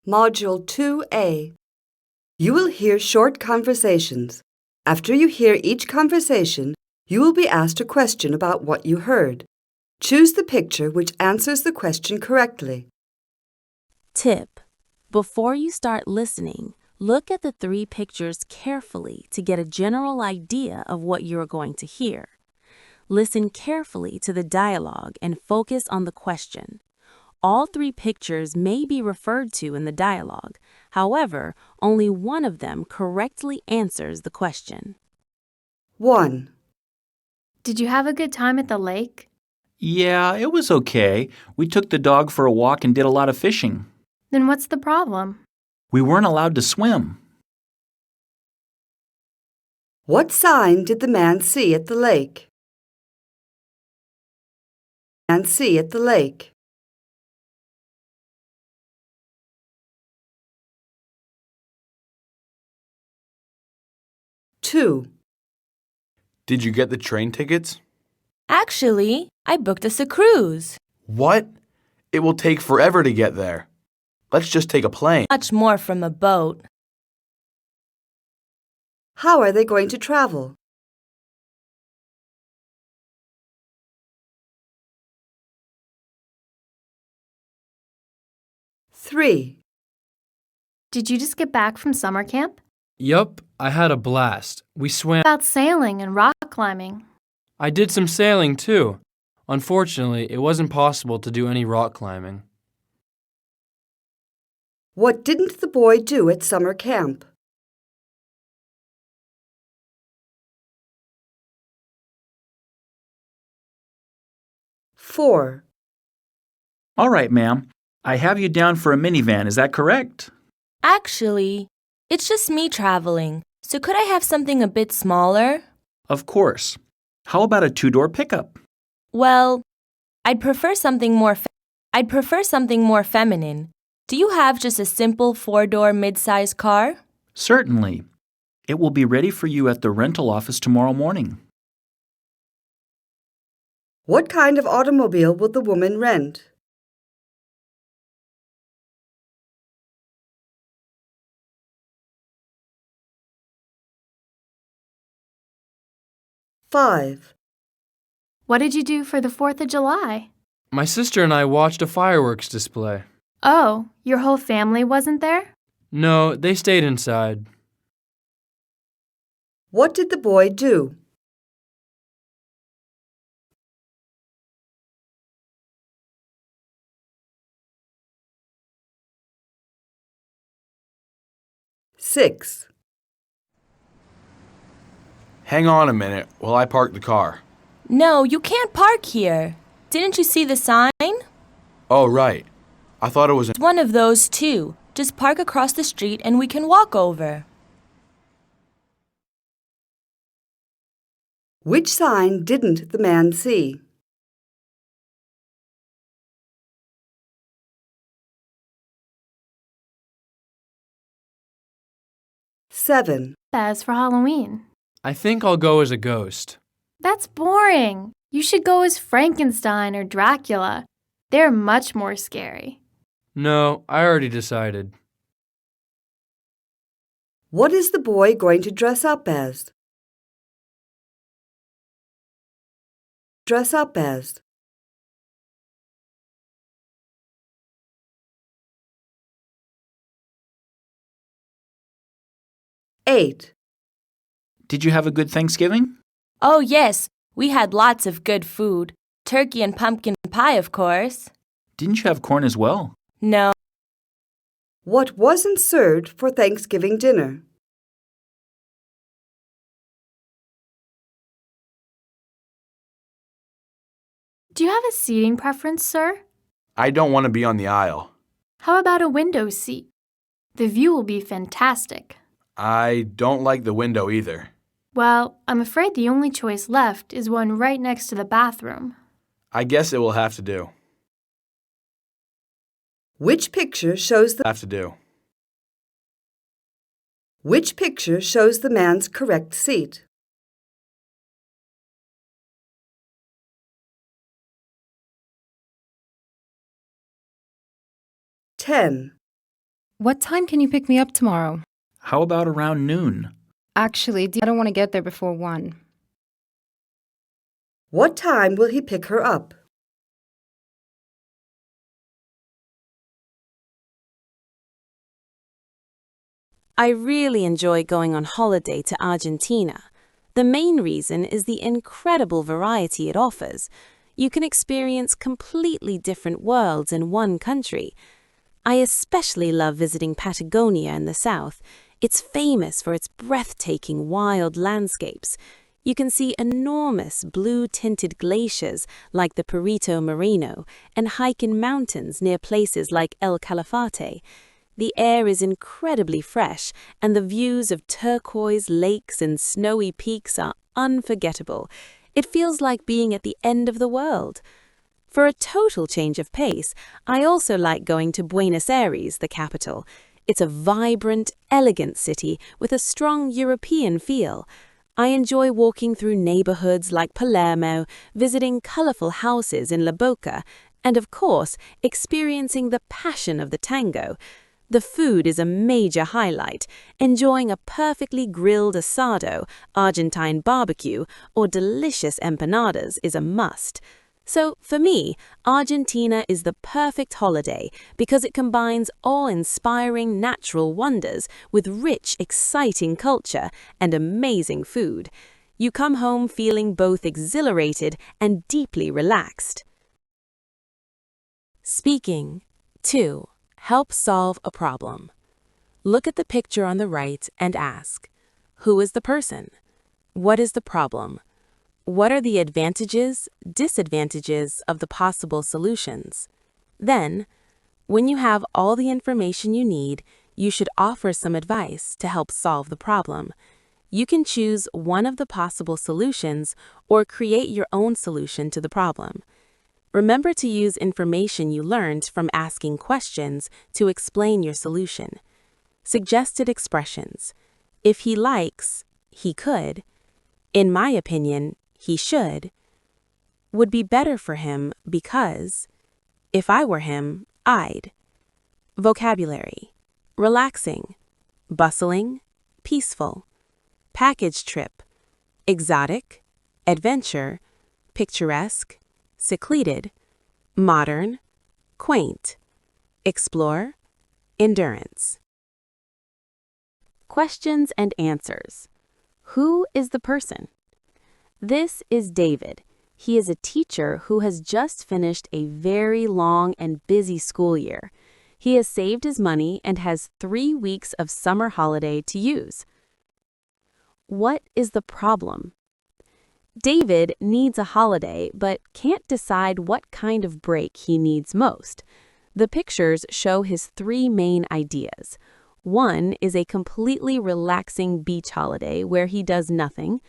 Module 2A. You will hear short conversations. After you hear each conversation, you will be asked a question about what you heard. Choose the picture which answers the question correctly. Tip: before you start listening, look at the 3 pictures carefully to get a general idea of what you're going to hear. Listen carefully to the dialogue and focus on the question. All 3 pictures may be referred to in the dialogue. However, only one of them correctly answers the question. 1, Did you have a good time at the lake? Yeah, it was okay. We took the dog for a walk and did a lot of fishing. Then what's the problem? We weren't allowed to swim. What sign did the man see at the lake? Man see at the lake. 2, Did you get the train tickets? Actually, I booked us a cruise. What? It will take forever to get there. Let's just take a plane. Much more from a boat. How are they going to travel? Three, Did you just get back from summer camp? Yup, I had a blast. We swam. About sailing and rock climbing. I did some sailing too. Unfortunately, it wasn't possible to do any rock climbing. what didn't the boy do at summer camp? Four, All right, ma'am. I have you down for a minivan, is that correct? Actually, it's just me traveling. So could I have something a bit smaller? Of course. How about a 2-door pickup? Well, I'd prefer something more feminine. Do you have just a simple 4-door mid-size car? Certainly. It will be ready for you at the rental office tomorrow morning. what kind of automobile will the woman rent? Five, What did you do for the 4th of July? My sister and I watched a fireworks display. Oh, your whole family wasn't there? No, they stayed inside. what did the boy do? Six, Hang on a minute while I park the car. No, you can't park here. Didn't you see the sign? Oh, right. I thought it was It's one of those too. Just park across the street and we can walk over. which sign didn't the man see? Seven, As for Halloween. I think I'll go as a ghost. That's boring. You should go as Frankenstein or Dracula. They're much more scary. No, I already decided. what is the boy going to dress up as? Dress up as. Eight, Did you have a good Thanksgiving? Oh, yes, we had lots of good food. Turkey and pumpkin pie, of course. Didn't you have corn as well? No. what wasn't served for Thanksgiving dinner? Do you have a seating preference, sir? I don't want to be on the aisle. How about a window seat? The view will be fantastic. I don't like the window either. Well, I'm afraid the only choice left is one right next to the bathroom. I guess it will have to do. Which picture shows the Have to do. Which picture shows the man's correct seat? Ten, What time can you pick me up tomorrow? How about around noon? Actually, I don't want to get there before 1. What time will he pick her up? I really enjoy going on holiday to Argentina. The main reason is the incredible variety it offers. You can experience completely different worlds in one country. I especially love visiting Patagonia in the south. It's famous for its breathtaking wild landscapes. You can see enormous blue-tinted glaciers like the Perito Moreno and hike in mountains near places like El Calafate. The air is incredibly fresh, and the views of turquoise lakes and snowy peaks are unforgettable. It feels like being at the end of the world. For a total change of pace, I also like going to Buenos Aires, the capital. It's a vibrant, elegant city with a strong European feel. I enjoy walking through neighborhoods like Palermo, visiting colorful houses in La Boca, and of course, experiencing the passion of the tango. The food is a major highlight. Enjoying a perfectly grilled asado, Argentine barbecue, or delicious empanadas is a must. So, for me, Argentina is the perfect holiday because it combines awe-inspiring natural wonders with rich, exciting culture and amazing food. You come home feeling both exhilarated and deeply relaxed. Speaking. 2. Help solve a problem. Look at the picture on the right and ask, who is the person? What is the problem? What are the advantages, disadvantages of the possible solutions? Then, when you have all the information you need, you should offer some advice to help solve the problem. You can choose one of the possible solutions or create your own solution to the problem. Remember to use information you learned from asking questions to explain your solution. Suggested expressions. If he likes, he could. In my opinion, he should. Would be better for him because. If I were him, I'd. Vocabulary. Relaxing. Bustling. Peaceful. Package trip. Exotic. Adventure. Picturesque. Secluded, modern, quaint, explore, endurance. Questions and answers. Who is the person? This is David. He is a teacher who has just finished a very long and busy school year. He has saved his money and has 3 weeks of summer holiday to use. What is the problem? David needs a holiday but can't decide what kind of break he needs most. The pictures show his 3 main ideas. One is a completely relaxing beach holiday where he does nothing.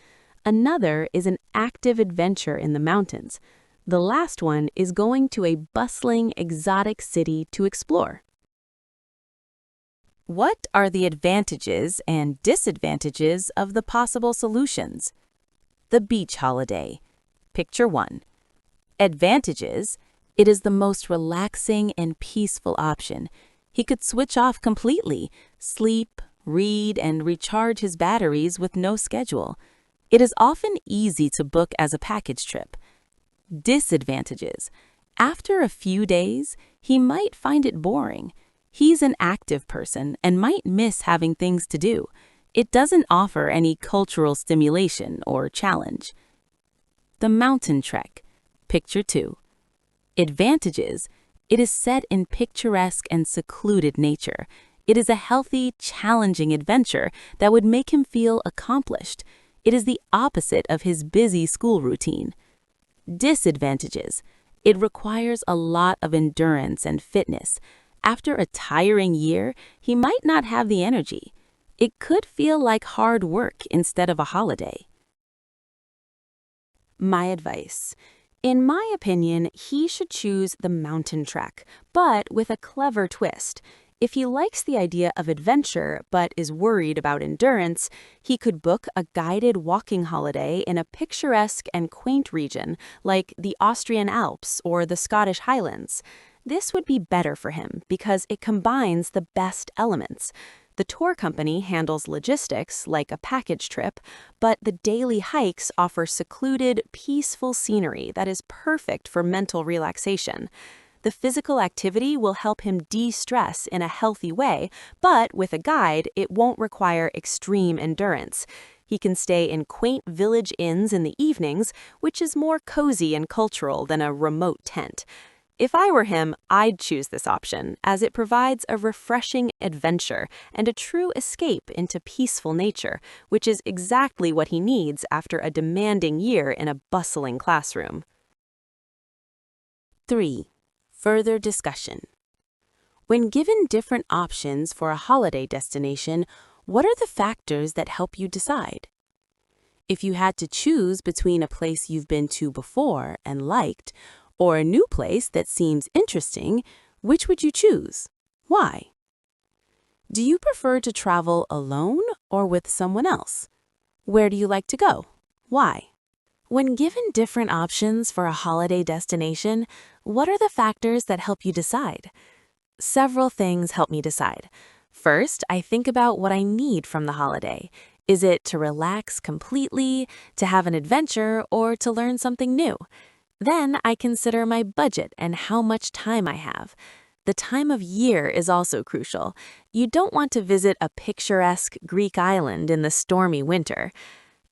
Another is an active adventure in the mountains. The last one is going to a bustling, exotic city to explore. What are the advantages and disadvantages of the possible solutions? The beach holiday. Picture 1. Advantages. It is the most relaxing and peaceful option. He could switch off completely, sleep, read, and recharge his batteries with no schedule. It is often easy to book as a package trip. Disadvantages. After a few days, he might find it boring. He's an active person and might miss having things to do. It doesn't offer any cultural stimulation or challenge. The mountain trek. Picture 2. Advantages. It is set in picturesque and secluded nature. It is a healthy, challenging adventure that would make him feel accomplished. It is the opposite of his busy school routine. Disadvantages. It requires a lot of endurance and fitness. After a tiring year, he might not have the energy. It could feel like hard work instead of a holiday. My advice. In my opinion, he should choose the mountain trek, but with a clever twist. If he likes the idea of adventure but is worried about endurance, he could book a guided walking holiday in a picturesque and quaint region like the Austrian Alps or the Scottish Highlands. This would be better for him because it combines the best elements. The tour company handles logistics, like a package trip, but the daily hikes offer secluded, peaceful scenery that is perfect for mental relaxation. The physical activity will help him de-stress in a healthy way, but with a guide, it won't require extreme endurance. He can stay in quaint village inns in the evenings, which is more cozy and cultural than a remote tent. If I were him, I'd choose this option, as it provides a refreshing adventure and a true escape into peaceful nature, which is exactly what he needs after a demanding year in a bustling classroom. 3. Further discussion. When given different options for a holiday destination, what are the factors that help you decide? If you had to choose between a place you've been to before and liked, or a new place that seems interesting, which would you choose? Why? Do you prefer to travel alone or with someone else? Where do you like to go? Why? When given different options for a holiday destination, what are the factors that help you decide? Several things help me decide. First, I think about what I need from the holiday. Is it to relax completely, to have an adventure, or to learn something new? Then I consider my budget and how much time I have. The time of year is also crucial. You don't want to visit a picturesque Greek island in the stormy winter.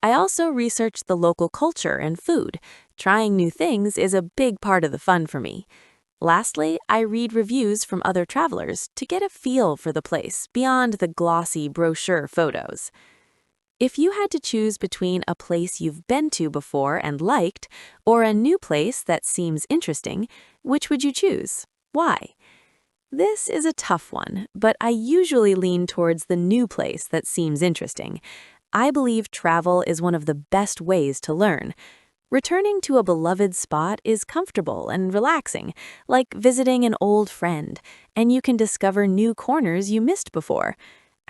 I also research the local culture and food. Trying new things is a big part of the fun for me. Lastly, I read reviews from other travelers to get a feel for the place beyond the glossy brochure photos. If you had to choose between a place you've been to before and liked, or a new place that seems interesting, which would you choose? Why? This is a tough one, but I usually lean towards the new place that seems interesting. I believe travel is one of the best ways to learn. Returning to a beloved spot is comfortable and relaxing, like visiting an old friend, and you can discover new corners you missed before.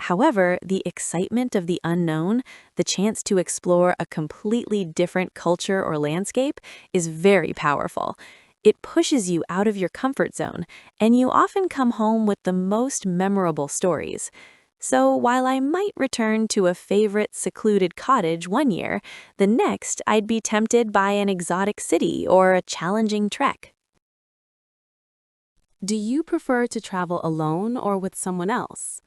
However, the excitement of the unknown, the chance to explore a completely different culture or landscape, is very powerful. It pushes you out of your comfort zone, and you often come home with the most memorable stories. So while I might return to a favorite secluded cottage one year, the next I'd be tempted by an exotic city or a challenging trek. Do you prefer to travel alone or with someone else?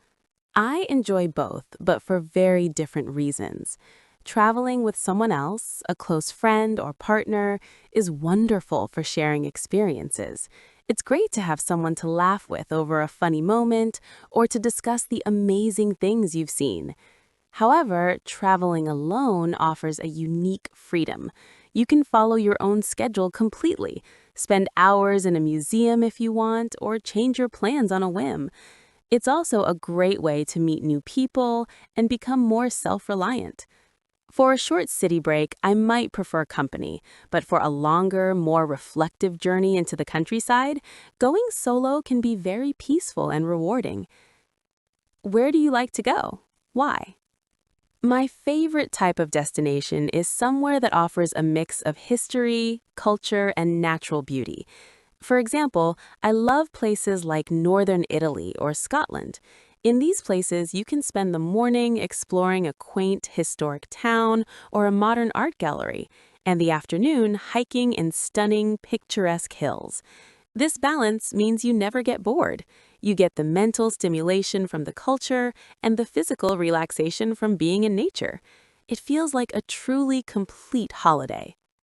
I enjoy both, but for very different reasons. Traveling with someone else, a close friend or partner, is wonderful for sharing experiences. It's great to have someone to laugh with over a funny moment or to discuss the amazing things you've seen. However, traveling alone offers a unique freedom. You can follow your own schedule completely, spend hours in a museum if you want, or change your plans on a whim. It's also a great way to meet new people and become more self-reliant. For a short city break, I might prefer company, but for a longer, more reflective journey into the countryside, going solo can be very peaceful and rewarding. Where do you like to go? Why? My favorite type of destination is somewhere that offers a mix of history, culture, and natural beauty. For example, I love places like northern Italy or Scotland. In these places, you can spend the morning exploring a quaint historic town or a modern art gallery, and the afternoon hiking in stunning, picturesque hills. This balance means you never get bored. You get the mental stimulation from the culture and the physical relaxation from being in nature. It feels like a truly complete holiday.